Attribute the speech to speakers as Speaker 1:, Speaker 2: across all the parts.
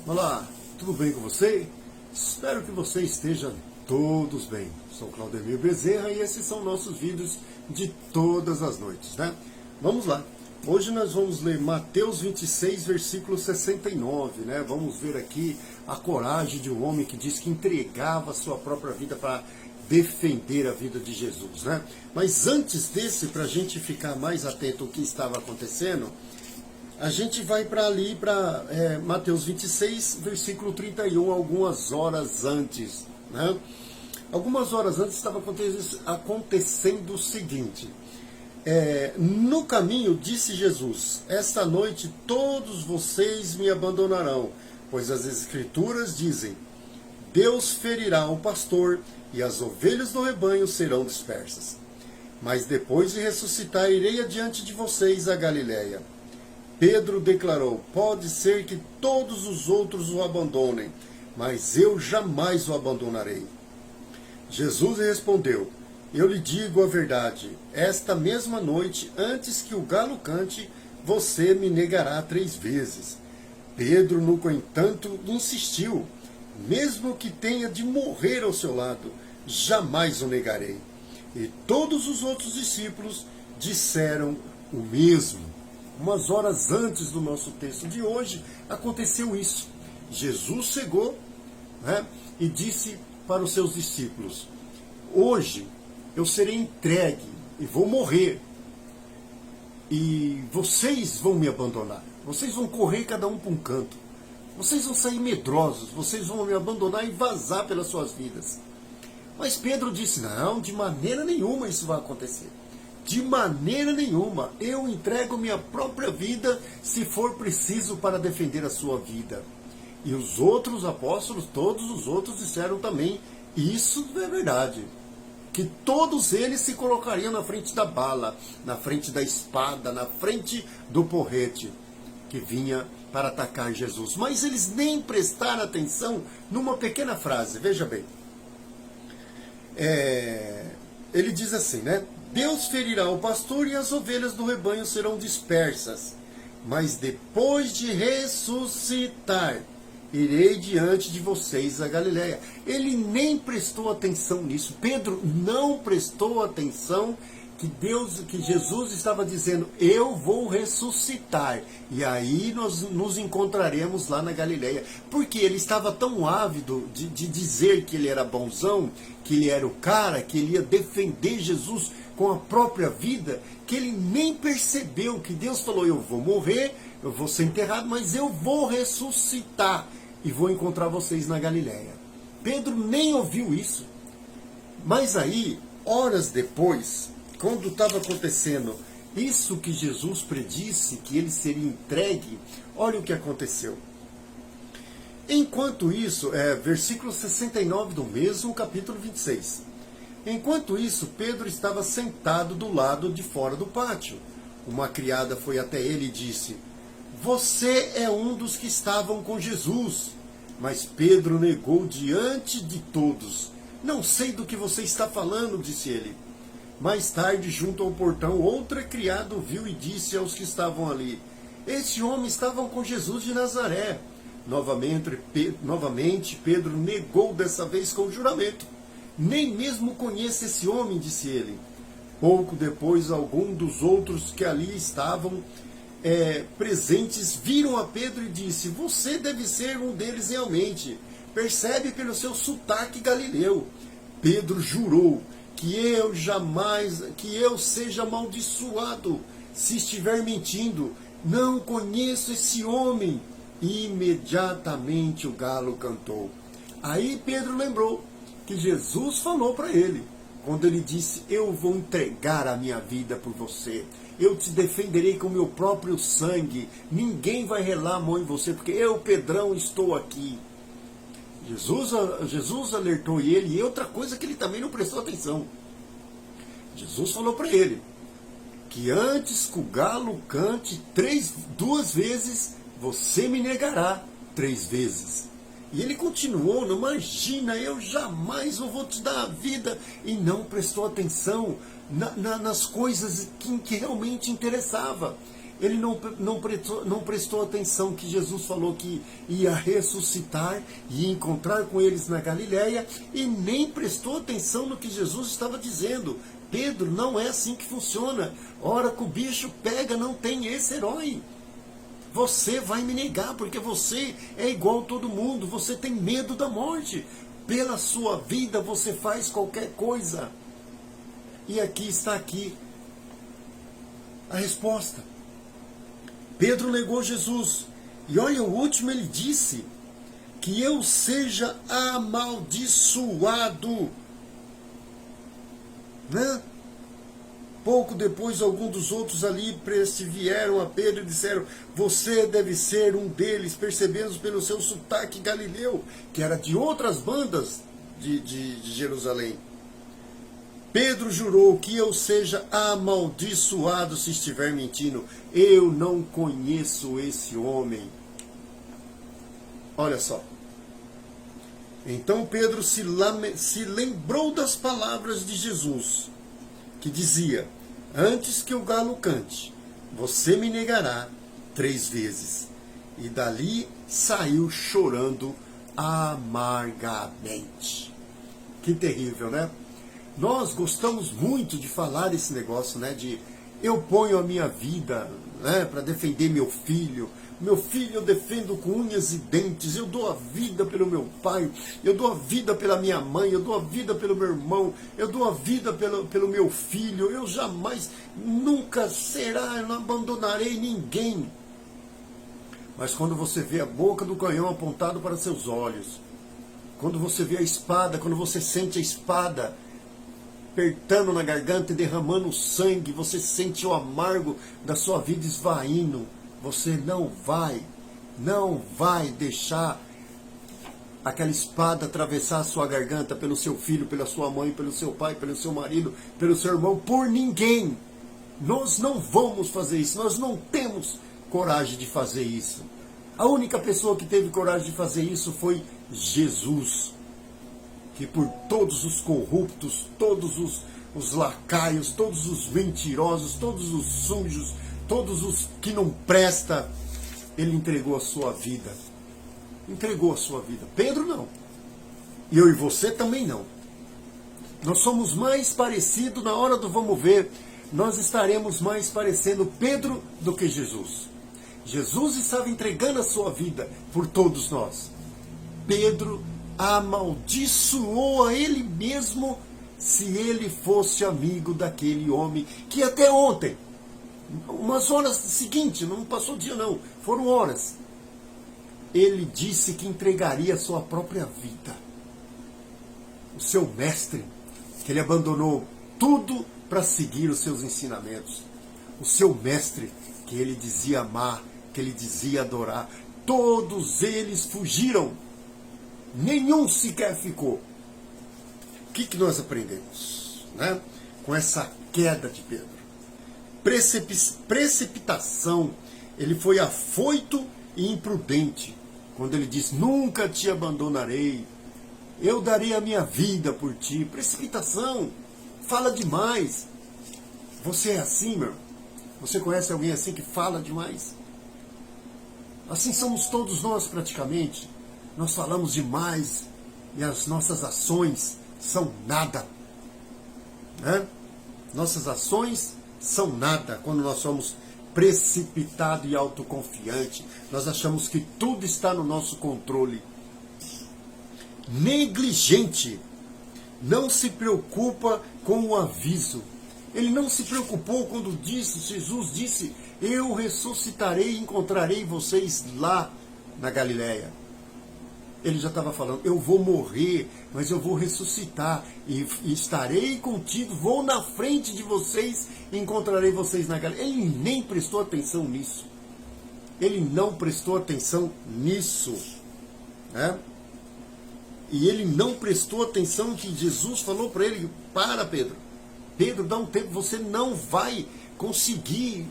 Speaker 1: Olá, tudo bem com você? Espero que você esteja todos bem. Sou Claudemir Bezerra e esses são nossos vídeos de todas as noites, né? Vamos lá. Hoje nós vamos ler Mateus 26, versículo 69, né? Vamos ver aqui a coragem de um homem que diz que entregava a sua própria vida para defender a vida de Jesus, né? Mas antes desse, para a gente ficar mais atento ao que estava acontecendo, a gente vai para ali, para Mateus 26, versículo 31, algumas horas antes, né? Algumas horas antes estava acontecendo o seguinte. No caminho, disse Jesus, esta noite todos vocês me abandonarão, pois as Escrituras dizem, Deus ferirá o pastor e as ovelhas do rebanho serão dispersas. Mas depois de ressuscitar, irei adiante de vocês a Galiléia. Pedro declarou, pode ser que todos os outros o abandonem, mas eu jamais o abandonarei. Jesus respondeu, eu lhe digo a verdade, esta mesma noite, antes que o galo cante, você me negará 3 vezes. Pedro, no entanto, insistiu, mesmo que tenha de morrer ao seu lado, jamais o negarei. E todos os outros discípulos disseram o mesmo. Umas horas antes do nosso texto de hoje, aconteceu isso. Jesus chegou, né, e disse para os seus discípulos, hoje eu serei entregue e vou morrer. E vocês vão me abandonar. Vocês vão correr cada um para um canto. Vocês vão sair medrosos. Vocês vão me abandonar e vazar pelas suas vidas. Mas Pedro disse, não, de maneira nenhuma isso vai acontecer. De maneira nenhuma, eu entrego minha própria vida se for preciso para defender a sua vida. E os outros apóstolos, todos os outros disseram também, isso é verdade. Que todos eles se colocariam na frente da bala, na frente da espada, na frente do porrete que vinha para atacar Jesus. Mas eles nem prestaram atenção numa pequena frase, veja bem. Ele diz assim, né? Deus ferirá o pastor e as ovelhas do rebanho serão dispersas. Mas depois de ressuscitar, irei diante de vocês a Galiléia. Ele nem prestou atenção nisso. Pedro não prestou atenção que Jesus estava dizendo, eu vou ressuscitar. E aí nós nos encontraremos lá na Galiléia. Porque ele estava tão ávido de dizer que ele era bonzão, que ele era o cara, que ele ia defender Jesus com a própria vida, que ele nem percebeu que Deus falou, eu vou morrer, eu vou ser enterrado, mas eu vou ressuscitar e vou encontrar vocês na Galiléia. Pedro nem ouviu isso. Mas aí, horas depois, quando estava acontecendo isso que Jesus predisse, que ele seria entregue, olha o que aconteceu. Enquanto isso, versículo 69 do mesmo capítulo 26. Enquanto isso, Pedro estava sentado do lado de fora do pátio. Uma criada foi até ele e disse, você é um dos que estavam com Jesus. Mas Pedro negou diante de todos. Não sei do que você está falando, disse ele. Mais tarde, junto ao portão, outra criada o viu e disse aos que estavam ali, esse homem estava com Jesus de Nazaré. Novamente, Pedro negou dessa vez com juramento. Nem mesmo conheço esse homem, disse ele. Pouco depois, algum dos outros que ali estavam presentes viram a Pedro e disse, você deve ser um deles realmente. Percebe pelo seu sotaque galileu. Pedro jurou que eu seja amaldiçoado se estiver mentindo. Não conheço esse homem. E imediatamente o galo cantou. Aí Pedro lembrou que Jesus falou para ele, quando ele disse, eu vou entregar a minha vida por você, eu te defenderei com o meu próprio sangue, ninguém vai relar a mão em você, porque eu, Pedrão, estou aqui. Jesus alertou ele, e outra coisa que ele também não prestou atenção. Jesus falou para ele, que antes que o galo cante 2 vezes, você me negará 3 vezes. E ele continuou, não imagina, eu jamais vou te dar a vida. E não prestou atenção nas coisas que realmente interessava. Ele não prestou atenção que Jesus falou que ia ressuscitar e encontrar com eles na Galileia, e nem prestou atenção no que Jesus estava dizendo. Pedro, não é assim que funciona. Hora que o bicho pega, não tem esse herói. Você vai me negar, porque você é igual a todo mundo, você tem medo da morte. Pela sua vida você faz qualquer coisa. E aqui está a resposta. Pedro negou Jesus. E olha, o último ele disse: que eu seja amaldiçoado. Né? Pouco depois, alguns dos outros ali vieram a Pedro e disseram: você deve ser um deles, percebemos pelo seu sotaque galileu, que era de outras bandas de Jerusalém. Pedro jurou: que eu seja amaldiçoado se estiver mentindo. Eu não conheço esse homem. Olha só. Então Pedro se lembrou das palavras de Jesus, que dizia: antes que o galo cante, você me negará 3 vezes. E dali saiu chorando amargamente. Que terrível, né? Nós gostamos muito de falar esse negócio, né? De eu ponho a minha vida, né, para defender meu filho. Meu filho eu defendo com unhas e dentes. Eu dou a vida pelo meu pai. Eu dou a vida pela minha mãe. Eu dou a vida pelo meu irmão. Eu dou a vida pelo meu filho. Eu jamais, nunca será, eu não abandonarei ninguém. Mas quando você vê a boca do canhão apontado para seus olhos, quando você vê a espada, quando você sente a espada apertando na garganta e derramando sangue, você sente o amargo da sua vida esvaindo, você não vai deixar aquela espada atravessar a sua garganta pelo seu filho, pela sua mãe, pelo seu pai, pelo seu marido, pelo seu irmão, por ninguém. Nós não vamos fazer isso, nós não temos coragem de fazer isso. A única pessoa que teve coragem de fazer isso foi Jesus, que por todos os corruptos, todos os lacaios, todos os mentirosos, todos os sujos, todos os que não presta, ele entregou a sua vida. Entregou a sua vida. Pedro não. E eu e você também não. Nós somos mais parecidos, na hora do vamos ver, nós estaremos mais parecendo Pedro do que Jesus. Jesus estava entregando a sua vida por todos nós. Pedro amaldiçoou a ele mesmo se ele fosse amigo daquele homem que até ontem, umas horas seguintes, não passou dia não, foram horas, ele disse que entregaria a sua própria vida. O seu mestre, que ele abandonou tudo para seguir os seus ensinamentos. O seu mestre, que ele dizia amar, que ele dizia adorar. Todos eles fugiram. Nenhum sequer ficou. O que nós aprendemos, né, com essa queda de Pedro? Precipitação. Ele foi afoito e imprudente quando ele diz: nunca te abandonarei, eu darei a minha vida por ti. Precipitação. Fala demais. Você é assim, meu? Você conhece alguém assim que fala demais? Assim somos todos nós praticamente. Nós falamos demais e as nossas ações são nada. Né? Nossas ações são nada quando nós somos precipitados e autoconfiantes. Nós achamos que tudo está no nosso controle. Negligente. Não se preocupa com o aviso. Ele não se preocupou quando Jesus disse: eu ressuscitarei e encontrarei vocês lá na Galileia. Ele já estava falando: eu vou morrer, mas eu vou ressuscitar e estarei contigo, vou na frente de vocês e encontrarei vocês na Galileia. Ele nem prestou atenção nisso. Ele não prestou atenção nisso. Né? E ele não prestou atenção que Jesus falou para ele: para, Pedro. Pedro, dá um tempo, você não vai conseguir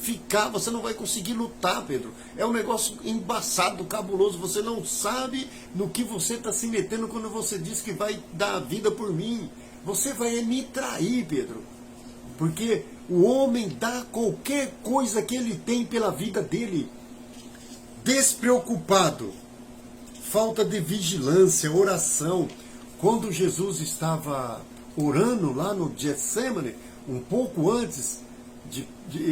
Speaker 1: ficar, você não vai conseguir lutar, Pedro. É um negócio embaçado, cabuloso. Você não sabe no que você está se metendo quando você diz que vai dar a vida por mim. Você vai me trair, Pedro. Porque O homem dá qualquer coisa que ele tem pela vida dele. Despreocupado. Falta de vigilância, oração. Quando Jesus estava orando lá no Getsemane, um pouco antes,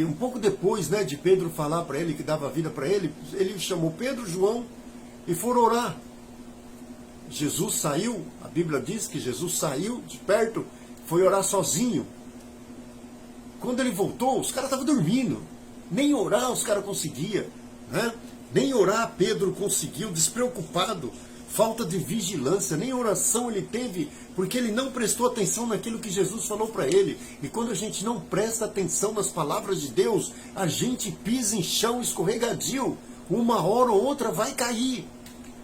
Speaker 1: um pouco depois, né, de Pedro falar para ele que dava vida para ele, ele chamou Pedro, João e foram orar. Jesus saiu, a Bíblia diz que Jesus saiu de perto, foi orar sozinho. Quando ele voltou, os caras estavam dormindo. Nem orar os caras conseguiam, né? Nem orar Pedro conseguiu, despreocupado, falta de vigilância, nem oração ele teve, porque ele não prestou atenção naquilo que Jesus falou para ele. E quando a gente não presta atenção nas palavras de Deus, a gente pisa em chão escorregadio. Uma hora ou outra vai cair.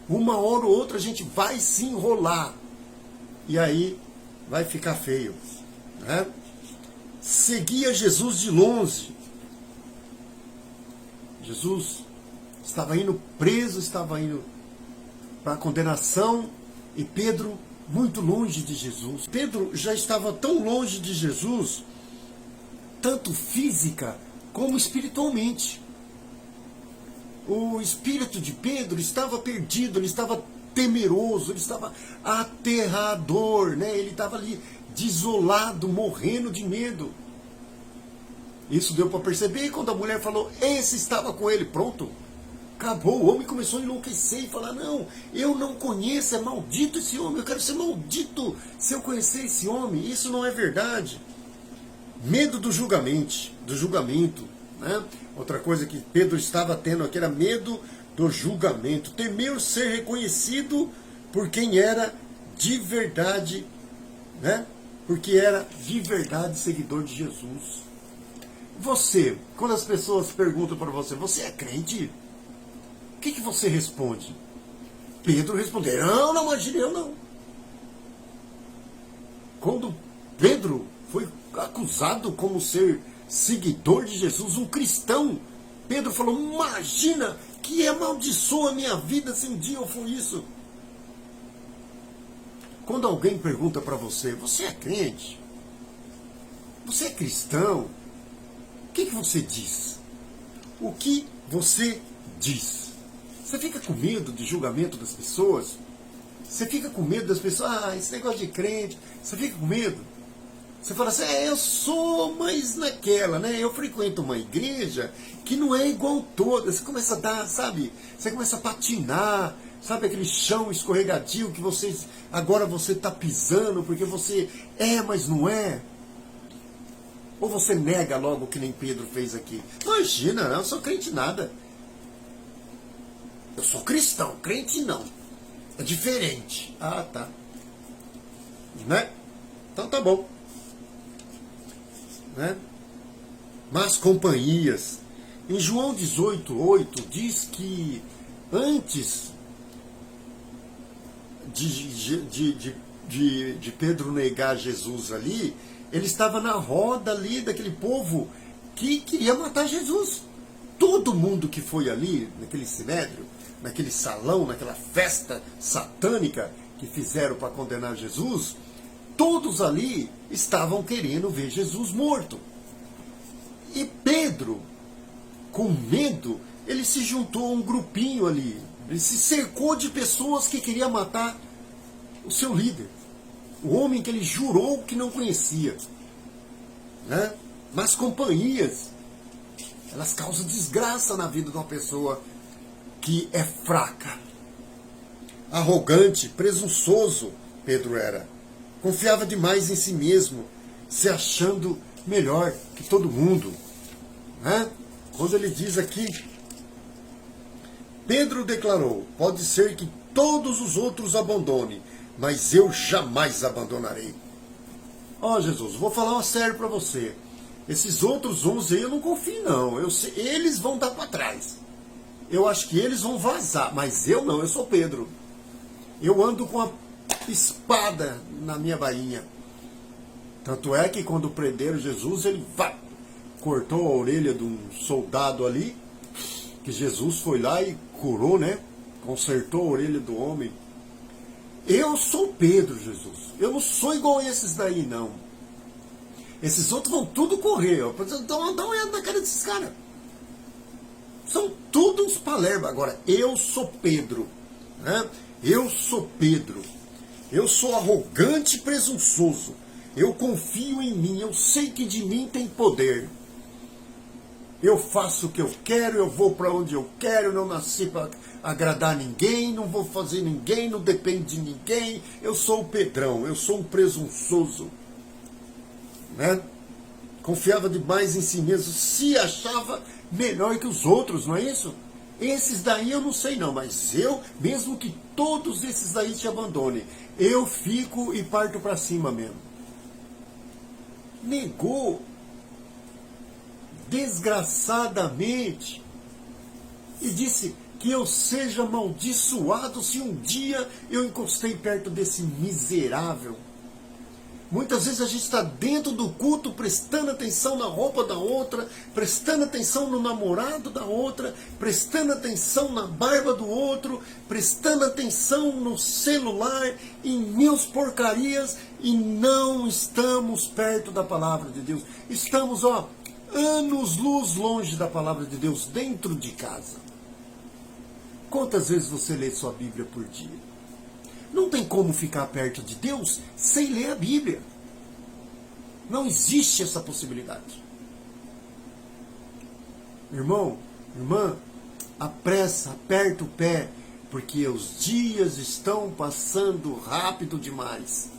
Speaker 1: Uma hora ou outra a gente vai se enrolar. E aí vai ficar feio, né? Seguia Jesus de longe. Jesus estava indo preso, estava indo para a condenação, e Pedro muito longe de Jesus. Pedro já estava tão longe de Jesus, tanto física como espiritualmente. O espírito de Pedro estava perdido, ele estava temeroso, ele estava aterrador, né? Ele estava ali desolado, morrendo de medo. Isso deu para perceber quando a mulher falou, esse estava com ele, pronto. Acabou, o homem começou a enlouquecer e falar, não, eu não conheço, é maldito esse homem, eu quero ser maldito se eu conhecer esse homem. Isso não é verdade. Medo do julgamento, né? Outra coisa que Pedro estava tendo aqui era medo do julgamento, temeu ser reconhecido por quem era de verdade, né? Porque era de verdade seguidor de Jesus. Você, quando as pessoas perguntam para você, você é crente? O que você responde? Pedro respondeu, não, imagine, eu não. Quando Pedro foi acusado como ser seguidor de Jesus, um cristão, Pedro falou, imagina que amaldiçoa a minha vida se um dia eu for isso. Quando alguém pergunta para você, você é crente? Você é cristão? O que você diz? O que você diz? Você fica com medo de julgamento das pessoas? Você fica com medo das pessoas? Esse negócio de crente. Você fica com medo? Você fala assim, eu sou, mas naquela, né? Eu frequento uma igreja que não é igual todas. Você começa a dar, sabe? Você começa a patinar, sabe? Aquele chão escorregadio que agora você está pisando porque você é, mas não é. Ou você nega logo que nem Pedro fez aqui. Imagina, eu sou crente nada. Eu sou cristão, crente não. É diferente. Ah, tá. Né? Então tá bom. Né? Mas companhias. Em João 18:8 diz que antes de Pedro negar Jesus ali, ele estava na roda ali daquele povo que queria matar Jesus. Todo mundo que foi ali, naquele sinédrio, naquele salão, naquela festa satânica que fizeram para condenar Jesus, todos ali estavam querendo ver Jesus morto. E Pedro, com medo, ele se juntou a um grupinho ali. Ele se cercou de pessoas que queriam matar o seu líder. O homem que ele jurou que não conhecia. Né? Mas companhias, elas causam desgraça na vida de uma pessoa que é fraca. Arrogante, presunçoso, Pedro era. Confiava demais em si mesmo, se achando melhor que todo mundo. Né? Quando ele diz aqui, Pedro declarou, pode ser que todos os outros abandonem, mas eu jamais abandonarei. Jesus, vou falar uma sério para você. Esses outros 11 aí eu não confio não. Eles vão dar para trás. Eu acho que eles vão vazar, mas eu não, eu sou Pedro. Eu ando com a espada na minha bainha. Tanto é que quando prenderam Jesus, ele cortou a orelha de um soldado ali, que Jesus foi lá e curou, né? Consertou a orelha do homem. Eu sou Pedro, Jesus. Eu não sou igual a esses daí, não. Esses outros vão tudo correr. Dá uma olhada na cara desses caras. São tudo uns palermas. Agora, eu sou Pedro. Né? Eu sou Pedro. Eu sou arrogante e presunçoso. Eu confio em mim. Eu sei que de mim tem poder. Eu faço o que eu quero, eu vou para onde eu quero, eu não nasci para agradar ninguém, não vou fazer ninguém, não depende de ninguém. Eu sou o Pedrão, eu sou um presunçoso. Né? Confiava demais em si mesmo, se achava melhor que os outros, não é isso? Esses daí eu não sei não, mas eu, mesmo que todos esses daí te abandonem, eu fico e parto para cima mesmo. Negou desgraçadamente e disse que eu seja amaldiçoado se um dia eu encostei perto desse miserável. Muitas vezes a gente está dentro do culto prestando atenção na roupa da outra, prestando atenção no namorado da outra, prestando atenção na barba do outro, prestando atenção no celular, em mil porcarias, e não estamos perto da palavra de Deus. Estamos, anos-luz longe da palavra de Deus, dentro de casa. Quantas vezes você lê sua Bíblia por dia? Não tem como ficar perto de Deus sem ler a Bíblia. Não existe essa possibilidade. Irmão, irmã, apressa, aperta o pé, porque os dias estão passando rápido demais.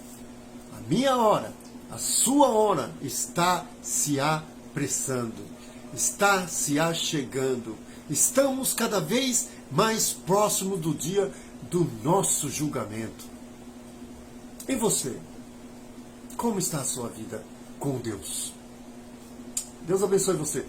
Speaker 1: A minha hora, a sua hora está se apressando, está se achegando. Estamos cada vez mais próximos do dia do nosso julgamento. E você? Como está a sua vida com Deus? Deus abençoe você.